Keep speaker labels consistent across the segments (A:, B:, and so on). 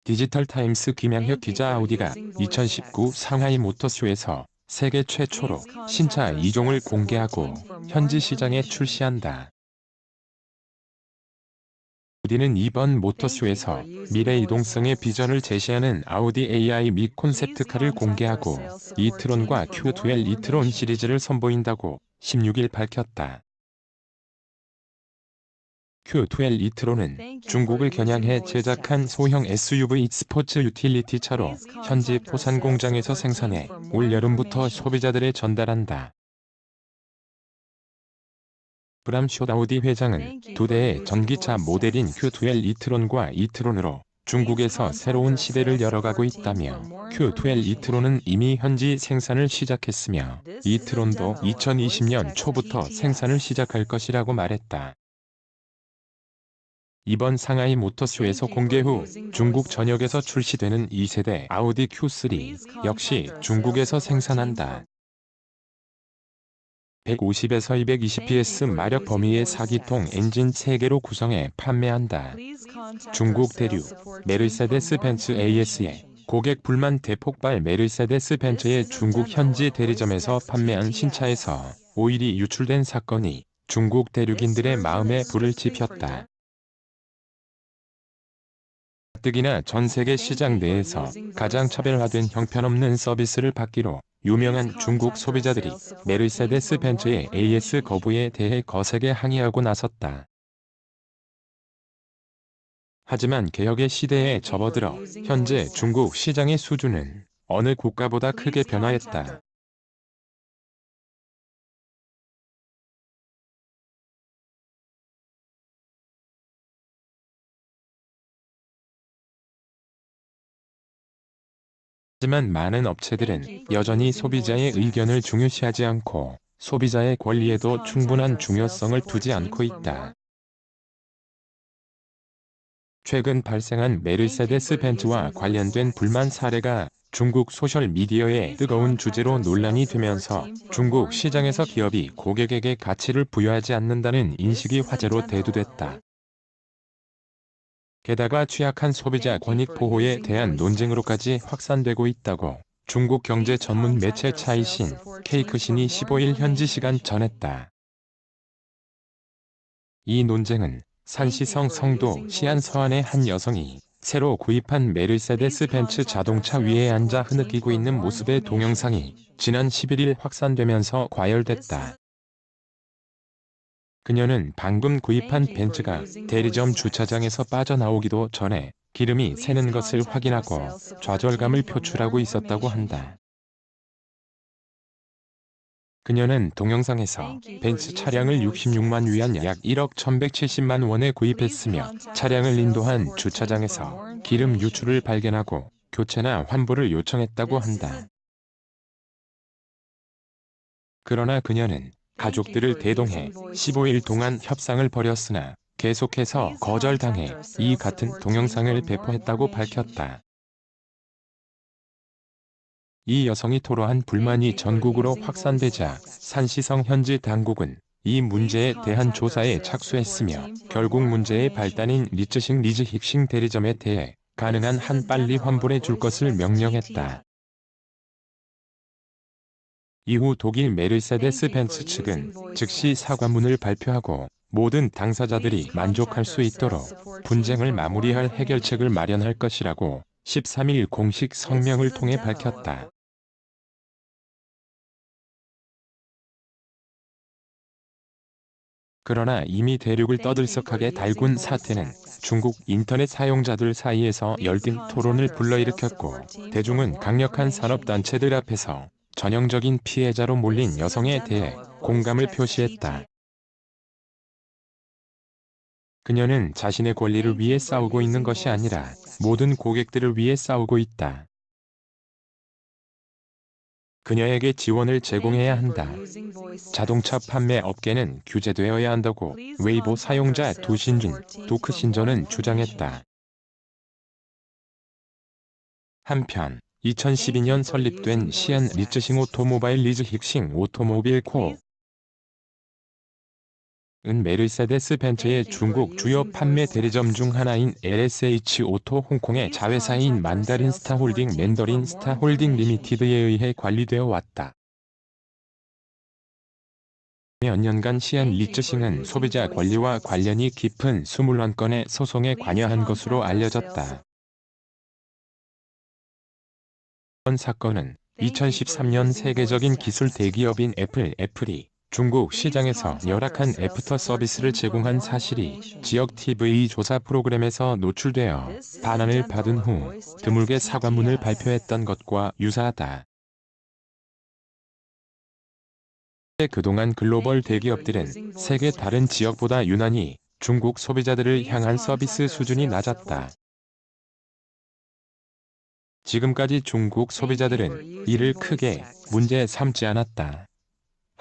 A: 디지털타임스 김양혁 기자 아우디가 2019 상하이 모터쇼에서 세계 최초로 신차 2종을 공개하고 현지 시장에 출시한다. 아우디는 이번 모터쇼에서 미래 이동성의 비전을 제시하는 아우디 AI 미 콘셉트카를 공개하고 이트론과 Q2L 이트론 시리즈를 선보인다고 16일 밝혔다. Q2L 이트론은 중국을 겨냥해 제작한 소형 SUV 스포츠 유틸리티 차로 현지 포산 공장에서 생산해 올 여름부터 소비자들에 전달한다. 브람 숏 아우디 회장은 두 대의 전기차 모델인 Q2L 이트론과 이트론으로 중국에서 새로운 시대를 열어가고 있다며 Q2L 이트론은 이미 현지 생산을 시작했으며 이트론도 2020년 초부터 생산을 시작할 것이라고 말했다. 이번 상하이 모터쇼에서 공개 후 중국 전역에서 출시되는 2세대 아우디 Q3 역시 중국에서 생산한다. 150에서 220 PS 마력 범위의 4기통 엔진 3개로 구성해 판매한다. 중국 대륙 메르세데스 벤츠 AS의 고객 불만 대폭발 메르세데스 벤츠의 중국 현지 대리점에서 판매한 신차에서 오일이 유출된 사건이 중국 대륙인들의 마음에 불을 지폈다. 가뜩이나 전 세계 시장 내에서 가장 차별화된 형편없는 서비스를 받기로 유명한 중국 소비자들이 메르세데스 벤츠의 AS 거부에 대해 거세게 항의하고 나섰다. 하지만 개혁의 시대에 접어들어 현재 중국 시장의 수준은 어느 국가보다 크게 변화했다. 하지만 많은 업체들은 여전히 소비자의 의견을 중요시하지 않고 소비자의 권리에도 충분한 중요성을 두지 않고 있다. 최근 발생한 메르세데스 벤츠와 관련된 불만 사례가 중국 소셜미디어의 뜨거운 주제로 논란이 되면서 중국 시장에서 기업이 고객에게 가치를 부여하지 않는다는 인식이 화제로 대두됐다. 게다가 취약한 소비자 권익 보호에 대한 논쟁으로까지 확산되고 있다고 중국 경제 전문 매체 차이신 케이크신이 15일 현지 시간 전했다. 이 논쟁은 산시성 성도 시안 서안의 한 여성이 새로 구입한 메르세데스 벤츠 자동차 위에 앉아 흐느끼고 있는 모습의 동영상이 지난 11일 확산되면서 과열됐다. 그녀는 방금 구입한 벤츠가 대리점 주차장에서 빠져나오기도 전에 기름이 새는 것을 확인하고 좌절감을 표출하고 있었다고 한다. 그녀는 동영상에서 벤츠 차량을 66만 위안 약 1억 1170만 원에 구입했으며 차량을 인도한 주차장에서 기름 유출을 발견하고 교체나 환불을 요청했다고 한다. 그러나 그녀는 가족들을 대동해 15일 동안 협상을 벌였으나 계속해서 거절당해 이 같은 동영상을 배포했다고 밝혔다. 이 여성이 토로한 불만이 전국으로 확산되자 산시성 현지 당국은 이 문제에 대한 조사에 착수했으며 결국 문제의 발단인 리즈힉싱 대리점에 대해 가능한 한 빨리 환불해 줄 것을 명령했다. 이후 독일 메르세데스 벤츠 측은 즉시 사과문을 발표하고 모든 당사자들이 만족할 수 있도록 분쟁을 마무리할 해결책을 마련할 것이라고 13일 공식 성명을 통해 밝혔다. 그러나 이미 대륙을 떠들썩하게 달군 사태는 중국 인터넷 사용자들 사이에서 열띤 토론을 불러일으켰고 대중은 강력한 산업단체들 앞에서 전형적인 피해자로 몰린 여성에 대해 공감을 표시했다. 그녀는 자신의 권리를 위해 싸우고 있는 것이 아니라 모든 고객들을 위해 싸우고 있다. 그녀에게 지원을 제공해야 한다. 자동차 판매 업계는 규제되어야 한다고 웨이보 사용자 두크신전은 주장했다. 한편 2012년 설립된 시안 리츠싱 오토모바일 리즈힉싱 오토모빌 코 은 메르세데스 벤츠의 중국 주요 판매 대리점 중 하나인 LSH 오토 홍콩의 자회사인 만다린 스타홀딩 맨더린 스타홀딩 리미티드에 의해 관리되어 왔다. 몇 년간 시안 리츠싱은 소비자 권리와 관련이 깊은 21건의 소송에 관여한 것으로 알려졌다. 이번 사건은 2013년 세계적인 기술 대기업인 애플이 중국 시장에서 열악한 애프터 서비스를 제공한 사실이 지역 TV 조사 프로그램에서 노출되어 반환을 받은 후 드물게 사과문을 발표했던 것과 유사하다. 그동안 글로벌 대기업들은 세계 다른 지역보다 유난히 중국 소비자들을 향한 서비스 수준이 낮았다. 지금까지 중국 소비자들은 이를 크게 문제 삼지 않았다.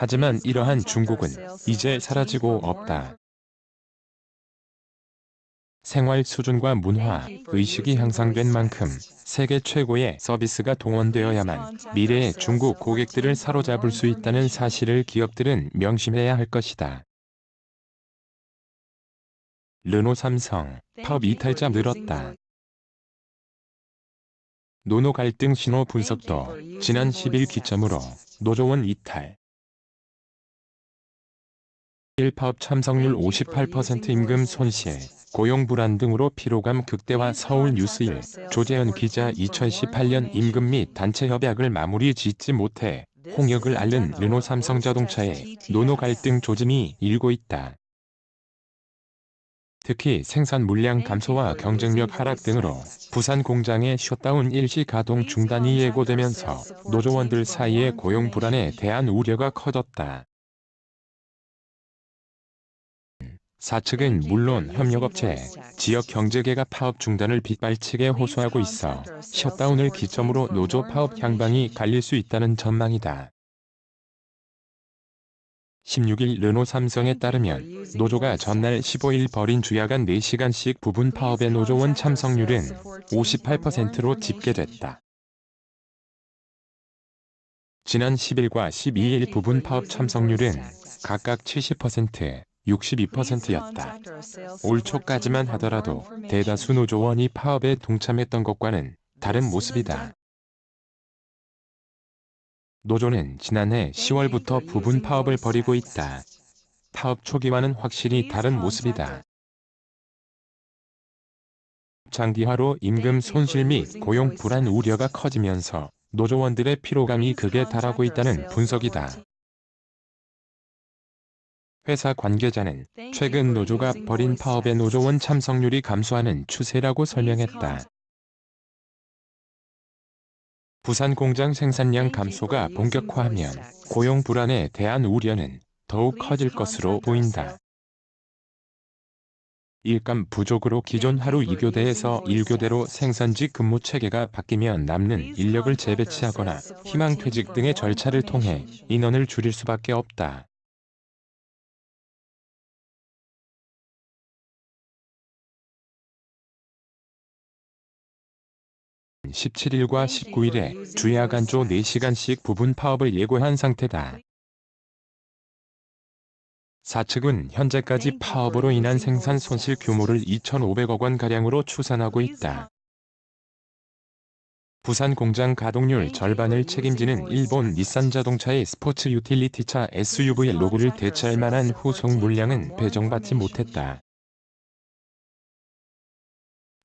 A: 하지만 이러한 중국은 이제 사라지고 없다. 생활 수준과 문화, 의식이 향상된 만큼 세계 최고의 서비스가 동원되어야만 미래의 중국 고객들을 사로잡을 수 있다는 사실을 기업들은 명심해야 할 것이다. 르노 삼성, 파업 이탈자 늘었다. 노노 갈등 신호 분석도 지난 10일 기점으로 노조원 이탈. 파업 참석률 58% 임금 손실, 고용 불안 등으로 피로감 극대화 서울 뉴스일 조재현 기자 2018년 임금 및 단체 협약을 마무리 짓지 못해 홍역을 앓는 르노 삼성자동차의 노노 갈등 조짐이 일고 있다. 특히 생산 물량 감소와 경쟁력 하락 등으로 부산 공장의 셧다운 일시 가동 중단이 예고되면서 노조원들 사이의 고용 불안에 대한 우려가 커졌다. 사측은 물론 협력업체, 지역 경제계가 파업 중단을 빗발치게 호소하고 있어 셧다운을 기점으로 노조 파업 향방이 갈릴 수 있다는 전망이다. 16일 르노 삼성에 따르면 노조가 전날 15일 벌인 주야간 4시간씩 부분 파업의 노조원 참석률은 58%로 집계됐다. 지난 10일과 12일 부분 파업 참석률은 각각 70%, 62%였다. 올 초까지만 하더라도 대다수 노조원이 파업에 동참했던 것과는 다른 모습이다. 노조는 지난해 10월부터 부분 파업을 벌이고 있다. 파업 초기와는 확실히 다른 모습이다. 장기화로 임금 손실 및 고용 불안 우려가 커지면서 노조원들의 피로감이 극에 달하고 있다는 분석이다. 회사 관계자는 최근 노조가 벌인 파업의 노조원 참석률이 감소하는 추세라고 설명했다. 부산 공장 생산량 감소가 본격화하면 고용 불안에 대한 우려는 더욱 커질 것으로 보인다. 일감 부족으로 기존 하루 2교대에서 1교대로 생산지 근무 체계가 바뀌면 남는 인력을 재배치하거나 희망퇴직 등의 절차를 통해 인원을 줄일 수밖에 없다. 17일과 19일에 주야간조 4시간씩 부분 파업을 예고한 상태다. 사측은 현재까지 파업으로 인한 생산 손실 규모를 2,500억 원가량으로 추산하고 있다. 부산 공장 가동률 절반을 책임지는 일본 닛산 자동차의 스포츠 유틸리티차 SUV 로그를 대체할 만한 후속 물량은 배정받지 못했다.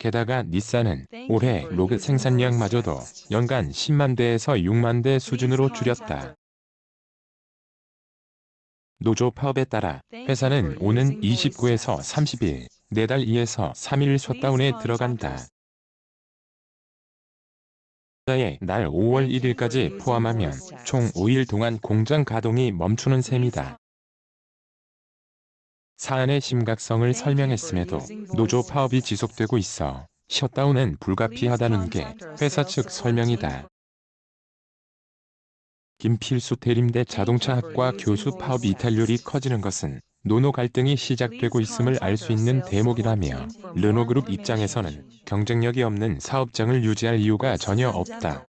A: 게다가 닛산은 올해 로그 생산량마저도 연간 10만 대에서 6만 대 수준으로 줄였다. 노조 파업에 따라 회사는 오는 29에서 30일, 4달 2에서 3일 셧다운에 들어간다. 의 날 5월 1일까지 포함하면 총 5일 동안 공장 가동이 멈추는 셈이다. 사안의 심각성을 설명했음에도 노조 파업이 지속되고 있어 셧다운은 불가피하다는 게 회사 측 설명이다. 김필수 대림대 자동차학과 교수 파업 이탈률이 커지는 것은 노노 갈등이 시작되고 있음을 알 수 있는 대목이라며 르노그룹 입장에서는 경쟁력이 없는 사업장을 유지할 이유가 전혀 없다.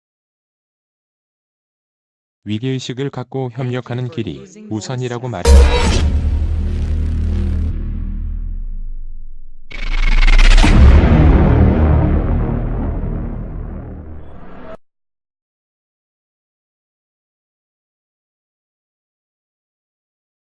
A: 위기의식을 갖고 협력하는 길이 우선이라고 말했다.